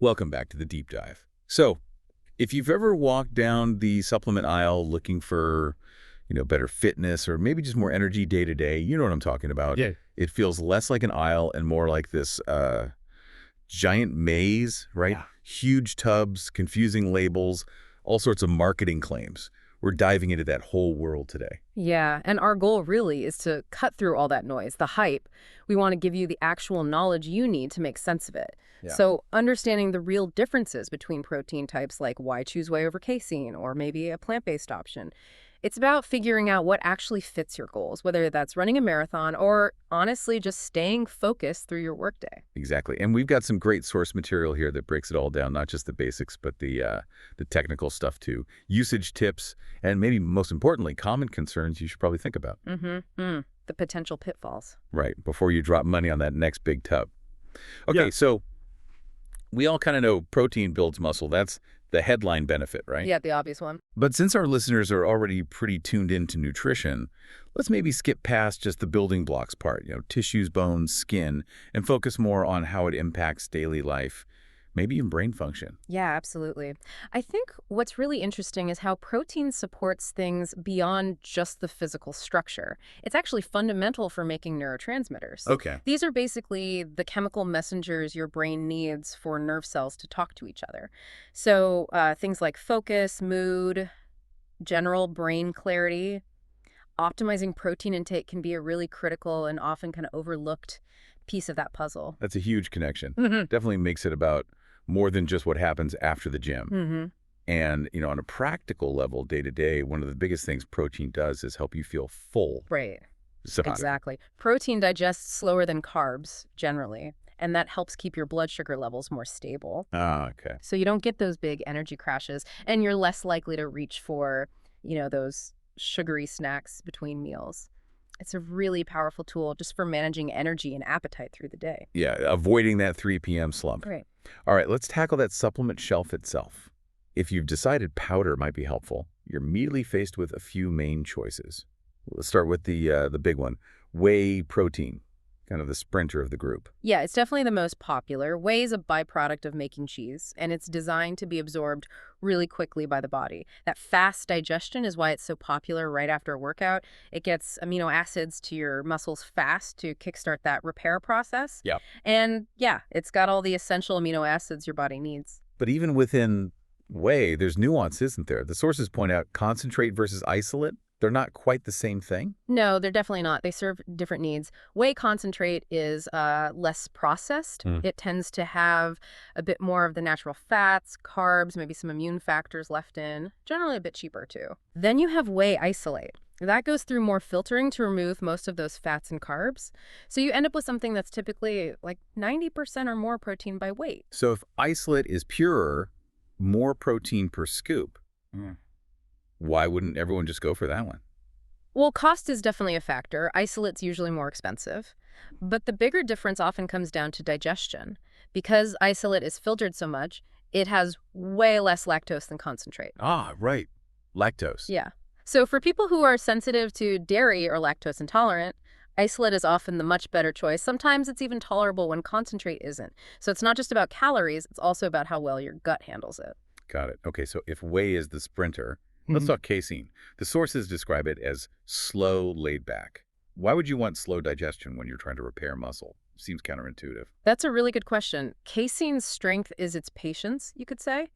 Welcome back to the deep dive. So, if you've ever walked down the supplement aisle looking for, better fitness or maybe just more energy day to day, you know what I'm talking about. Yeah. It feels less like an aisle and more like this giant maze, right? Yeah. Huge tubs, confusing labels, all sorts of marketing claims. We're diving into that whole world today. Yeah, and our goal really is to cut through all that noise, the hype. We want to give you the actual knowledge you need to make sense of it. Yeah. So understanding the real differences between protein types, like why choose whey over casein or maybe a plant-based option. It's about figuring out what actually fits your goals, whether that's running a marathon or honestly just staying focused through your workday. Exactly. And we've got some great source material here that breaks it all down, not just the basics, but the technical stuff too. Usage tips, and maybe most importantly, common concerns you should probably think about. The potential pitfalls. Right, before you drop money on that next big tub. Okay, Yeah. so we all kind of know protein builds muscle. That's the headline benefit, right? Yeah, the obvious one. But since our listeners are already pretty tuned into nutrition, let's maybe skip past just the building blocks part, tissues, bones, skin, and focus more on how it impacts daily life, maybe even brain function. Yeah, absolutely. I think what's really interesting is how protein supports things beyond just the physical structure. It's actually fundamental for making neurotransmitters. Okay. These are basically the chemical messengers your brain needs for nerve cells to talk to each other. So things like focus, mood, general brain clarity, optimizing protein intake can be a really critical and often kind of overlooked piece of that puzzle. That's a huge connection. Mm-hmm. Definitely makes it about more than just what happens after the gym. Mm-hmm. And, on a practical level, day to day, one of the biggest things protein does is help you feel full. Right. So, Exactly. Protein digests slower than carbs, generally, and that helps keep your blood sugar levels more stable. okay. So you don't get those big energy crashes, and you're less likely to reach for, those sugary snacks between meals. It's a really powerful tool just for managing energy and appetite through the day. Yeah, avoiding that 3 p.m. slump. Right. All right, let's tackle that supplement shelf itself. If you've decided powder might be helpful, you're immediately faced with a few main choices. Let's start with the big one, whey protein, kind of the sprinter of the group. Yeah, it's definitely the most popular. Whey is a byproduct of making cheese, and it's designed to be absorbed really quickly by the body. That fast digestion is why it's so popular right after a workout. It gets amino acids to your muscles fast to kickstart that repair process. Yeah. And yeah, it's got all the essential amino acids your body needs. But even within whey, there's nuance, isn't there? The sources point out concentrate versus isolate. They're not quite the same thing? No, they're definitely not. They serve different needs. Whey concentrate is less processed. It tends to have a bit more of the natural fats, carbs, maybe some immune factors left in. Generally a bit cheaper too. Then you have whey isolate. That goes through more filtering to remove most of those fats and carbs. So you end up with something that's typically like 90% or more protein by weight. So if isolate is purer, more protein per scoop, why wouldn't everyone just go for that one? Well, cost is definitely a factor. Isolate's usually more expensive. But the bigger difference often comes down to digestion. Because isolate is filtered so much, it has way less lactose than concentrate. Ah, right. Lactose. Yeah. So for people who are sensitive to dairy or lactose intolerant, isolate is often the much better choice. Sometimes it's even tolerable when concentrate isn't. So it's not just about calories, it's also about how well your gut handles it. Got it. Okay, so if whey is the sprinter, let's talk casein. The sources describe it as slow, laid back. Why would you want slow digestion when you're trying to repair muscle? Seems counterintuitive. That's a really good question. Casein's strength is its patience, you could say.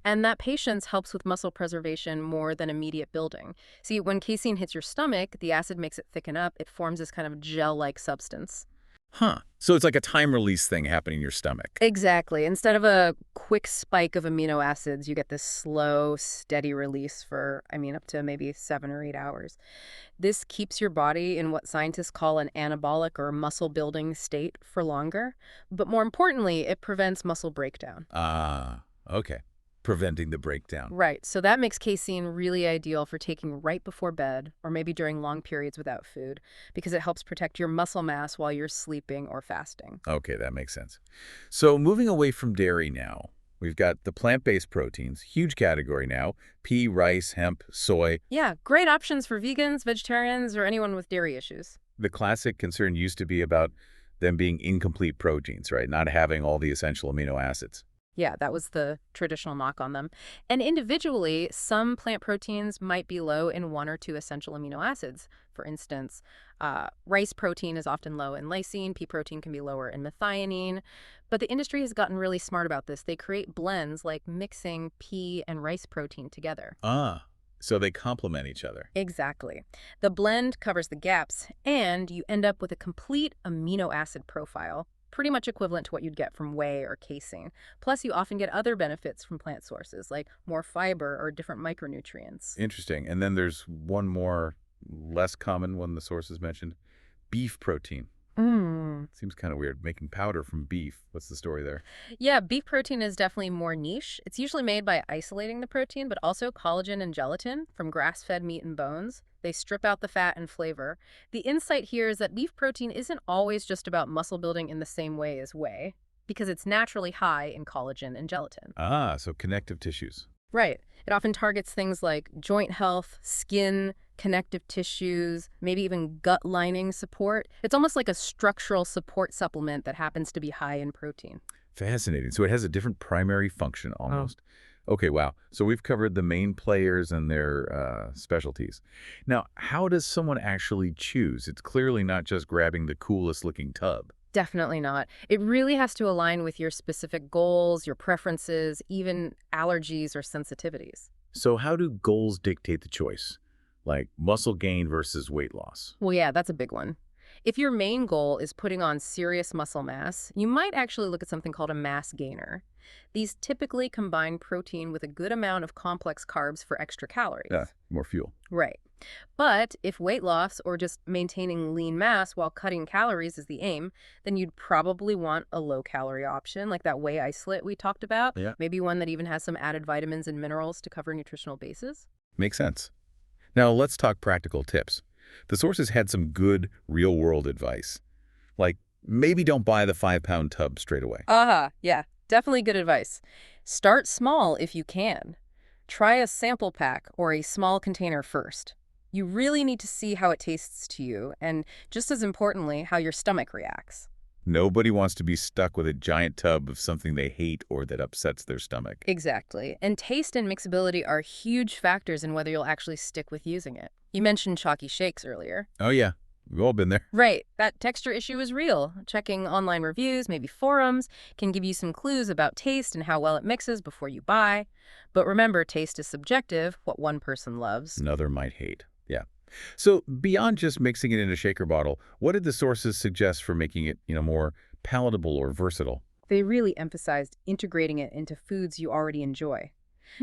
And that patience helps with muscle preservation more than immediate building. See, when casein hits your stomach, the acid makes it thicken up. It forms this kind of gel-like substance. Huh. So it's like a time release thing happening in your stomach. Exactly. Instead of a quick spike of amino acids, you get this slow, steady release for, up to maybe 7 or 8 hours. This keeps your body in what scientists call an anabolic or muscle-building state for longer. But more importantly, it prevents muscle breakdown. Ah, okay. Preventing the breakdown. Right. So that makes casein really ideal for taking right before bed or maybe during long periods without food because it helps protect your muscle mass while you're sleeping or fasting. Okay, that makes sense. So moving away from dairy now, we've got the plant-based proteins, huge category now, pea, rice, hemp, soy. Yeah, great options for vegans, vegetarians, or anyone with dairy issues. The classic concern used to be about them being incomplete proteins, right? Not having all the essential amino acids. Yeah, that was the traditional knock on them. And individually, some plant proteins might be low in one or two essential amino acids. For instance, rice protein is often low in lysine, pea protein can be lower in methionine. But the industry has gotten really smart about this. They create blends like mixing pea and rice protein together. Ah, so they complement each other. Exactly. The blend covers the gaps, and you end up with a complete amino acid profile, pretty much equivalent to what you'd get from whey or casein. Plus, you often get other benefits from plant sources, like more fiber or different micronutrients. Interesting. And then there's one more less common one the sources mentioned, beef protein. Seems kind of weird, making powder from beef. What's the story there? Yeah, beef protein is definitely more niche. It's usually made by isolating the protein, but also collagen and gelatin from grass-fed meat and bones. They strip out the fat and flavor. The insight here is that beef protein isn't always just about muscle building in the same way as whey, because it's naturally high in collagen and gelatin. Ah, so connective tissues. Right. It often targets things like joint health, skin, connective tissues, maybe even gut lining support. It's almost like a structural support supplement that happens to be high in protein. Fascinating. So it has a different primary function almost. Okay, wow. So we've covered the main players and their specialties. Now, how does someone actually choose? It's clearly not just grabbing the coolest looking tub. Definitely not. It really has to align with your specific goals, your preferences, even allergies or sensitivities. So how do goals dictate the choice? Like muscle gain versus weight loss? Well, yeah, that's a big one. If your main goal is putting on serious muscle mass, you might actually look at something called a mass gainer. These typically combine protein with a good amount of complex carbs for extra calories. Yeah, more fuel. Right. But if weight loss or just maintaining lean mass while cutting calories is the aim, then you'd probably want a low-calorie option, like that whey isolate we talked about. Yeah. Maybe one that even has some added vitamins and minerals to cover nutritional bases. Makes sense. Now, let's talk practical tips. The sources had some good real-world advice. Like, maybe don't buy the 5-pound tub straight away. Yeah. Definitely good advice. Start small if you can. Try a sample pack or a small container first. You really need to see how it tastes to you, and just as importantly, how your stomach reacts. Nobody wants to be stuck with a giant tub of something they hate or that upsets their stomach. Exactly. And taste and mixability are huge factors in whether you'll actually stick with using it. You mentioned chalky shakes earlier. Oh, yeah. We've all been there. Right. That texture issue is real. Checking online reviews, maybe forums, can give you some clues about taste and how well it mixes before you buy. But remember, taste is subjective. What one person loves, Another might hate. Yeah. So beyond just mixing it in a shaker bottle, what did the sources suggest for making it, more palatable or versatile? they really emphasized integrating it into foods you already enjoy.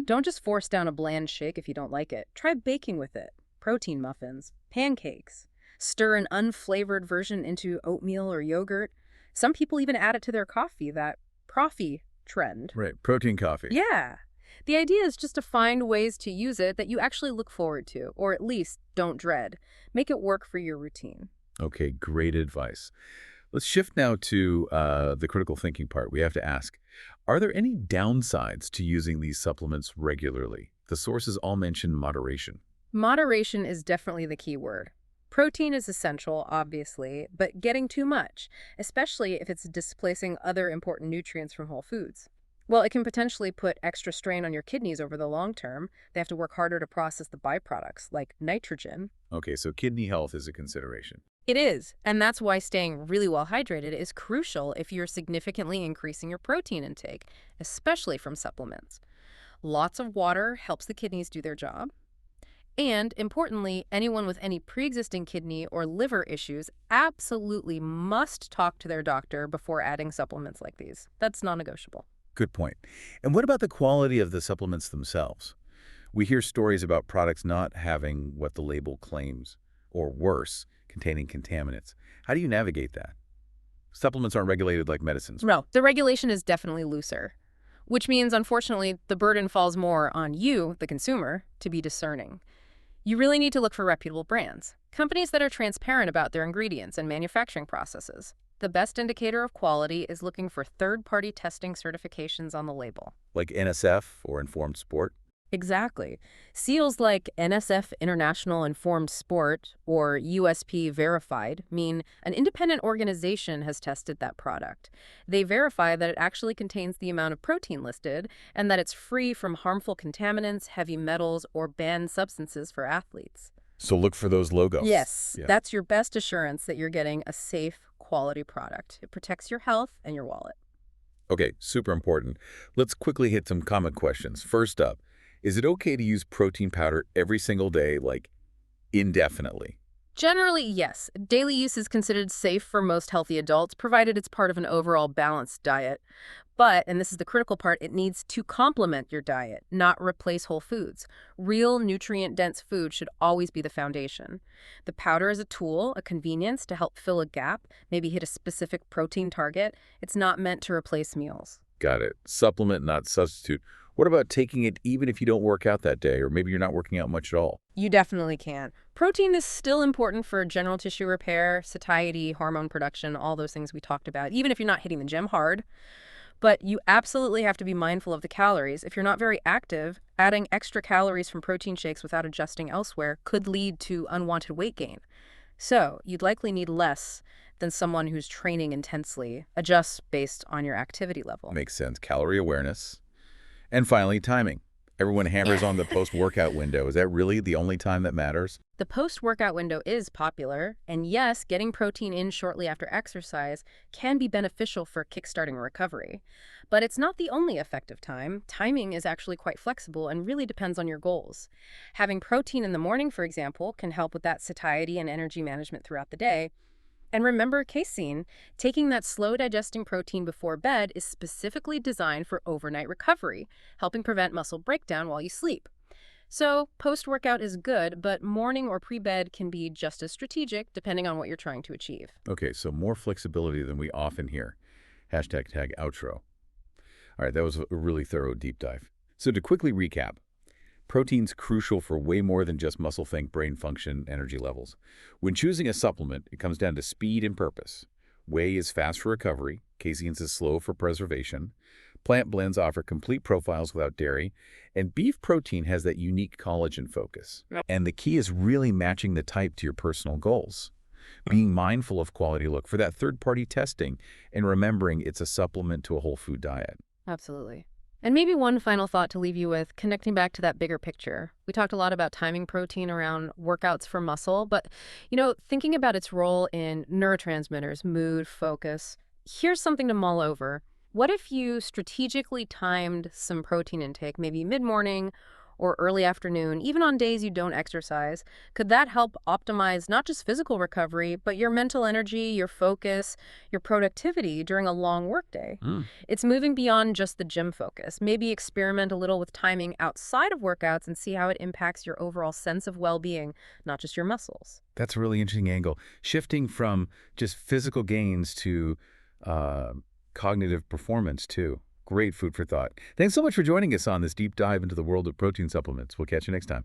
Don't just force down a bland shake if you don't like it. Try baking with it. Protein muffins, pancakes. Stir an unflavored version into oatmeal or yogurt. Some people even add it to their coffee, that proffee trend. Right, protein coffee. Yeah. The idea is just to find ways to use it that you actually look forward to, or at least don't dread. Make it work for your routine. Okay, great advice. Let's shift now to the critical thinking part. We have to ask, are there any downsides to using these supplements regularly? The sources all mention moderation. Moderation is definitely the key word. Protein is essential, obviously, but getting too much, especially if it's displacing other important nutrients from whole foods. Well, it can potentially put extra strain on your kidneys over the long term. They have to work harder to process the byproducts, like nitrogen. Okay, so kidney health is a consideration. It is, and that's why staying really well hydrated is crucial if you're significantly increasing your protein intake, especially from supplements. Lots of water helps the kidneys do their job. And importantly, anyone with any pre-existing kidney or liver issues absolutely must talk to their doctor before adding supplements like these. That's non-negotiable. Good point. And what about the quality of the supplements themselves? We hear stories about products not having what the label claims, or worse, containing contaminants. How do you navigate that? Supplements aren't regulated like medicines. No, the regulation is definitely looser, which means, unfortunately, the burden falls more on you, the consumer, to be discerning. You really need to look for reputable brands, companies that are transparent about their ingredients and manufacturing processes. The best indicator of quality is looking for third-party testing certifications on the label. Like NSF or Informed Sport? Exactly. Seals like NSF International Informed Sport or USP Verified mean an independent organization has tested that product. They verify that it actually contains the amount of protein listed and that it's free from harmful contaminants, heavy metals, or banned substances for athletes. So look for those logos. Yes, Yeah. that's your best assurance that you're getting a safe, quality product. It protects your health and your wallet. Okay, super important. Let's quickly hit some common questions. First up, is it okay to use protein powder every single day, like indefinitely? Generally, yes. Daily use is considered safe for most healthy adults, provided it's part of an overall balanced diet. But, and this is the critical part, it needs to complement your diet, not replace whole foods. Real nutrient-dense food should always be the foundation. The powder is a tool, a convenience to help fill a gap, maybe hit a specific protein target. It's not meant to replace meals. Got it. Supplement, not substitute. What about taking it even if you don't work out that day, or maybe you're not working out much at all? You definitely can. Protein is still important for general tissue repair, satiety, hormone production, all those things we talked about, even if you're not hitting the gym hard. But you absolutely have to be mindful of the calories. If you're not very active, adding extra calories from protein shakes without adjusting elsewhere could lead to unwanted weight gain. So you'd likely need less than someone who's training intensely. Adjust based on your activity level. Makes sense. Calorie awareness. And finally, timing. Everyone hammers on the post-workout window. Is that really the only time that matters? The post-workout window is popular, and yes, getting protein in shortly after exercise can be beneficial for kickstarting recovery. But it's not the only effective time. Timing is actually quite flexible and really depends on your goals. Having protein in the morning, for example, can help with that satiety and energy management throughout the day. And remember casein, taking that slow digesting protein before bed is specifically designed for overnight recovery, helping prevent muscle breakdown while you sleep. So post-workout is good, but morning or pre-bed can be just as strategic depending on what you're trying to achieve. Okay, so more flexibility than we often hear. Hashtag tag outro. All right, that was a really thorough deep dive. So to quickly recap, protein's crucial for way more than just muscle brain function, energy levels. When choosing a supplement, it comes down to speed and purpose. Whey is fast for recovery, casein is slow for preservation. Plant blends offer complete profiles without dairy, and beef protein has that unique collagen focus. And the key is really matching the type to your personal goals. Being mindful of quality look for that third-party testing and remembering it's a supplement to a whole food diet. Absolutely. And maybe one final thought to leave you with, connecting back to that bigger picture. We talked a lot about timing protein around workouts for muscle, but, thinking about its role in neurotransmitters, mood, focus, here's something to mull over. What if you strategically timed some protein intake, maybe mid-morning or early afternoon, even on days you don't exercise? Could that help optimize not just physical recovery, but your mental energy, your focus, your productivity during a long workday? It's moving beyond just the gym focus. Maybe experiment a little with timing outside of workouts and see how it impacts your overall sense of well-being, not just your muscles. That's a really interesting angle. Shifting from just physical gains to cognitive performance, too. Great food for thought. Thanks so much for joining us on this deep dive into the world of protein supplements. We'll catch you next time.